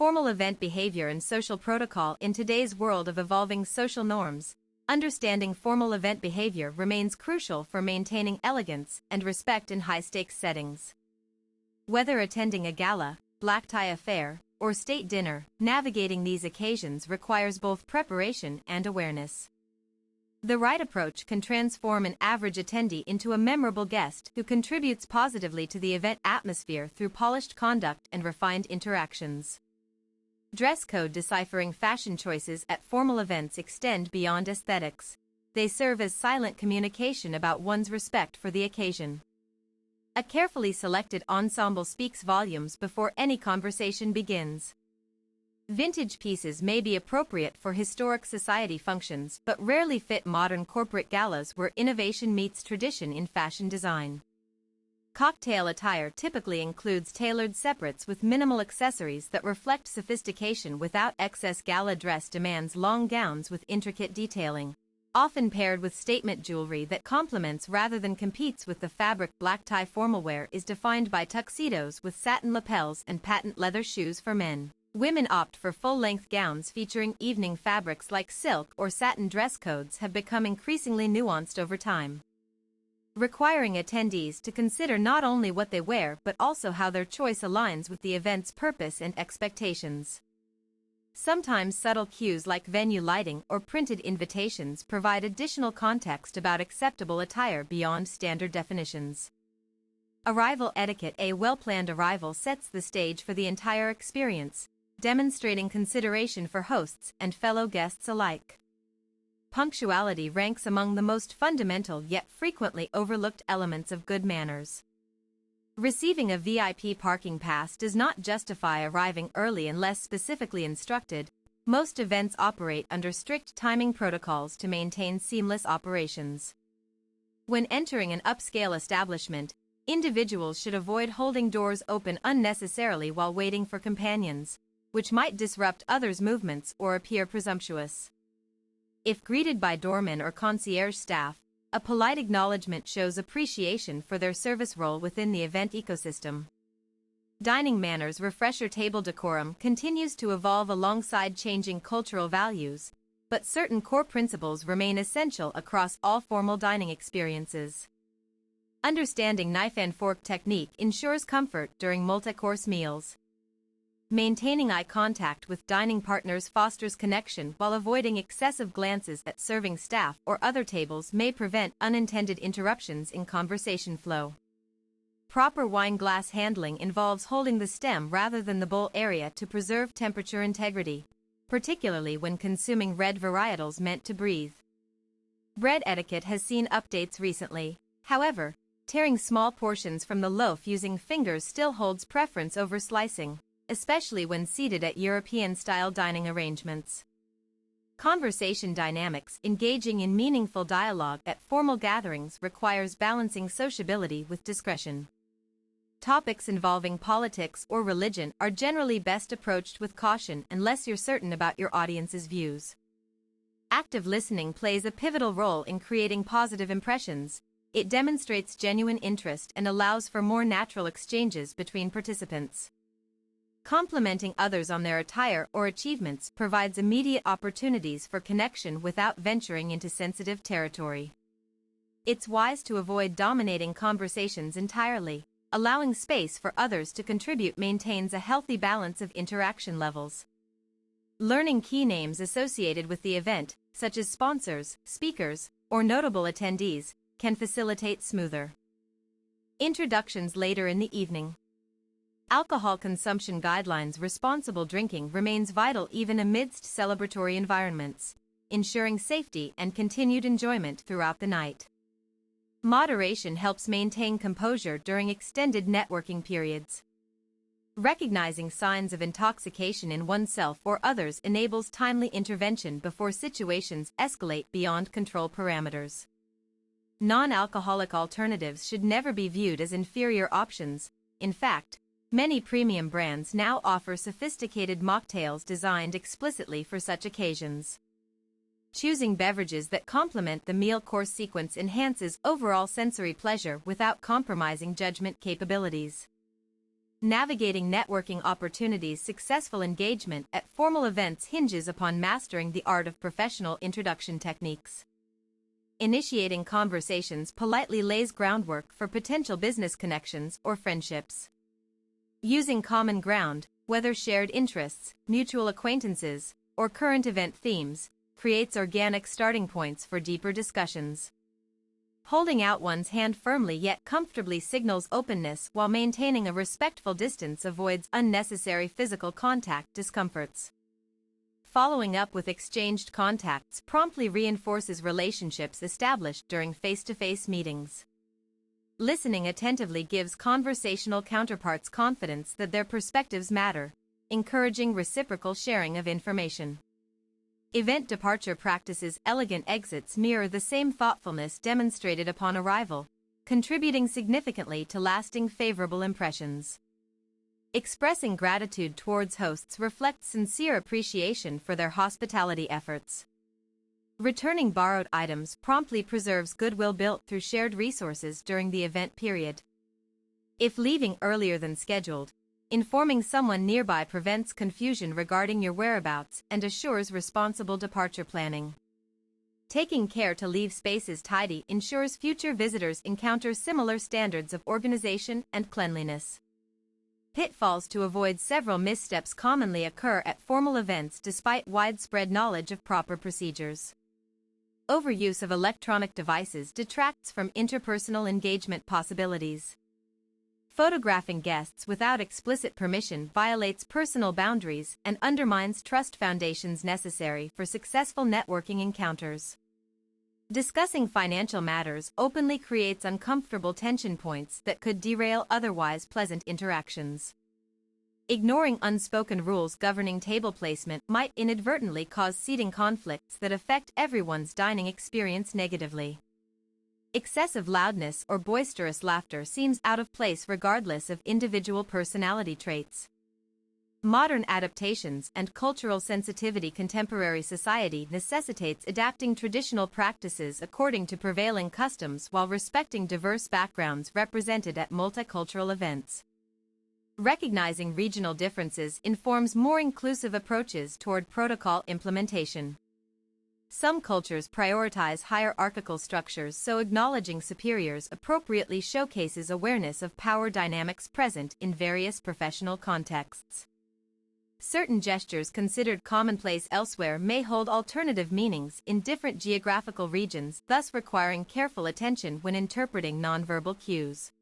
Formal event behavior and social protocol. In today's world of evolving social norms, understanding formal event behavior remains crucial for maintaining elegance and respect in high-stakes settings. Whether attending a gala, black tie affair, or state dinner, navigating these occasions requires both preparation and awareness. The right approach can transform an average attendee into a memorable guest who contributes positively to the event atmosphere through polished conduct and refined interactions. Dress code. Deciphering fashion choices at formal events extend beyond aesthetics. They serve as silent communication about one's respect for the occasion. A carefully selected ensemble speaks volumes before any conversation begins. Vintage pieces may be appropriate for historic society functions but rarely fit modern corporate galas where innovation meets tradition in fashion design. Cocktail attire typically includes tailored separates with minimal accessories that reflect sophistication without excess. Gala dress demands long gowns with intricate detailing, often paired with statement jewelry that complements rather than competes with the fabric. Black tie. Formal wear is defined by tuxedos with satin lapels and patent leather shoes for men. Women opt for full-length gowns featuring evening fabrics like silk or satin. Dress codes have become increasingly nuanced over time, requiring attendees to consider not only what they wear but also how their choice aligns with the event's purpose and expectations. Sometimes subtle cues like venue lighting or printed invitations provide additional context about acceptable attire beyond standard definitions. Arrival etiquette. A well-planned arrival sets the stage for the entire experience, demonstrating consideration for hosts and fellow guests alike. Punctuality ranks among the most fundamental yet frequently overlooked elements of good manners. Receiving a VIP parking pass does not justify arriving early unless specifically instructed. Most events operate under strict timing protocols to maintain seamless operations. When entering an upscale establishment, individuals should avoid holding doors open unnecessarily while waiting for companions, which might disrupt others' movements or appear presumptuous. If greeted by doormen or concierge staff, a polite acknowledgement shows appreciation for their service role within the event ecosystem. Dining manners. Refresher. Table decorum continues to evolve alongside changing cultural values, but certain core principles remain essential across all formal dining experiences. Understanding knife and fork technique ensures comfort during multi-course meals. Maintaining eye contact with dining partners fosters connection while avoiding excessive glances at serving staff or other tables may prevent unintended interruptions in conversation flow. Proper wine glass handling involves holding the stem rather than the bowl area to preserve temperature integrity, particularly when consuming red varietals meant to breathe. Bread etiquette has seen updates recently. However, tearing small portions from the loaf using fingers still holds preference over slicing, especially when seated at European-style dining arrangements. Conversation dynamics. Engaging in meaningful dialogue at formal gatherings requires balancing sociability with discretion. Topics involving politics or religion are generally best approached with caution unless you're certain about your audience's views. Active listening plays a pivotal role in creating positive impressions. It demonstrates genuine interest and allows for more natural exchanges between participants. Complimenting others on their attire or achievements provides immediate opportunities for connection without venturing into sensitive territory. It's wise to avoid dominating conversations entirely. Allowing space for others to contribute maintains a healthy balance of interaction levels. Learning key names associated with the event, such as sponsors, speakers, or notable attendees, can facilitate smoother introductions later in the evening. Alcohol consumption guidelines. Responsible drinking remains vital even amidst celebratory environments, ensuring safety and continued enjoyment throughout the night. Moderation helps maintain composure during extended networking periods. Recognizing signs of intoxication in oneself or others enables timely intervention before situations escalate beyond control parameters. Non-alcoholic alternatives should never be viewed as inferior options. In fact, many premium brands now offer sophisticated mocktails designed explicitly for such occasions. Choosing beverages that complement the meal course sequence enhances overall sensory pleasure without compromising judgment capabilities. Navigating networking opportunities. Successful engagement at formal events hinges upon mastering the art of professional introduction techniques. Initiating conversations politely lays groundwork for potential business connections or friendships. Using common ground, whether shared interests, mutual acquaintances, or current event themes, creates organic starting points for deeper discussions. Holding out one's hand firmly yet comfortably signals openness, while maintaining a respectful distance avoids unnecessary physical contact discomforts. Following up with exchanged contacts promptly reinforces relationships established during face-to-face meetings. Listening attentively gives conversational counterparts confidence that their perspectives matter, encouraging reciprocal sharing of information. Event departure practices. Elegant exits mirror the same thoughtfulness demonstrated upon arrival, contributing significantly to lasting favorable impressions. Expressing gratitude towards hosts reflects sincere appreciation for their hospitality efforts. Returning borrowed items promptly preserves goodwill built through shared resources during the event period. If leaving earlier than scheduled, informing someone nearby prevents confusion regarding your whereabouts and assures responsible departure planning. Taking care to leave spaces tidy ensures future visitors encounter similar standards of organization and cleanliness. Pitfalls to avoid. Several missteps commonly occur at formal events despite widespread knowledge of proper procedures. Overuse of electronic devices detracts from interpersonal engagement possibilities. Photographing guests without explicit permission violates personal boundaries and undermines trust foundations necessary for successful networking encounters. Discussing financial matters openly creates uncomfortable tension points that could derail otherwise pleasant interactions. Ignoring unspoken rules governing table placement might inadvertently cause seating conflicts that affect everyone's dining experience negatively. Excessive loudness or boisterous laughter seems out of place regardless of individual personality traits. Modern adaptations and cultural sensitivity. Contemporary society necessitates adapting traditional practices according to prevailing customs while respecting diverse backgrounds represented at multicultural events. Recognizing regional differences informs more inclusive approaches toward protocol implementation. Some cultures prioritize hierarchical structures, so acknowledging superiors appropriately showcases awareness of power dynamics present in various professional contexts. Certain gestures considered commonplace elsewhere may hold alternative meanings in different geographical regions, thus requiring careful attention when interpreting nonverbal cues.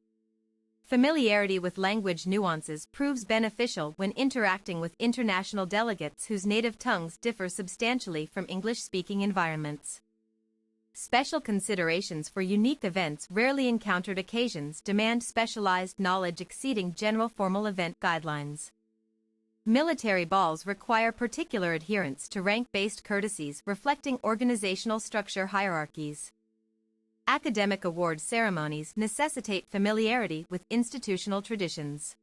Familiarity with language nuances proves beneficial when interacting with international delegates whose native tongues differ substantially from English-speaking environments. Special considerations for unique events. Rarely encountered occasions demand specialized knowledge exceeding general formal event guidelines. Military balls require particular adherence to rank-based courtesies reflecting organizational structure hierarchies. Academic award ceremonies necessitate familiarity with institutional traditions.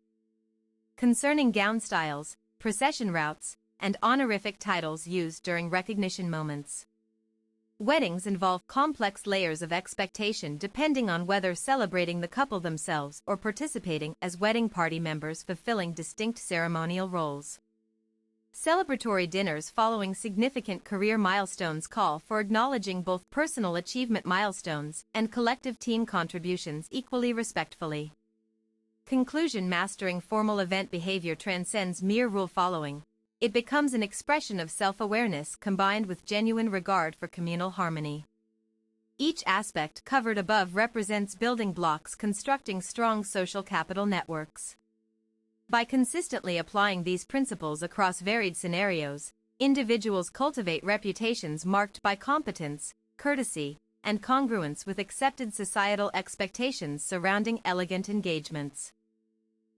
Concerning gown styles, procession routes, and honorific titles used during recognition moments. Weddings involve complex layers of expectation depending on whether celebrating the couple themselves or participating as wedding party members fulfilling distinct ceremonial roles. Celebratory dinners following significant career milestones call for acknowledging both personal achievement milestones and collective team contributions equally respectfully. Conclusion. Mastering formal event behavior transcends mere rule following. It becomes an expression of self-awareness combined with genuine regard for communal harmony. Each aspect covered above represents building blocks constructing strong social capital networks. By consistently applying these principles across varied scenarios, individuals cultivate reputations marked by competence, courtesy, and congruence with accepted societal expectations surrounding elegant engagements.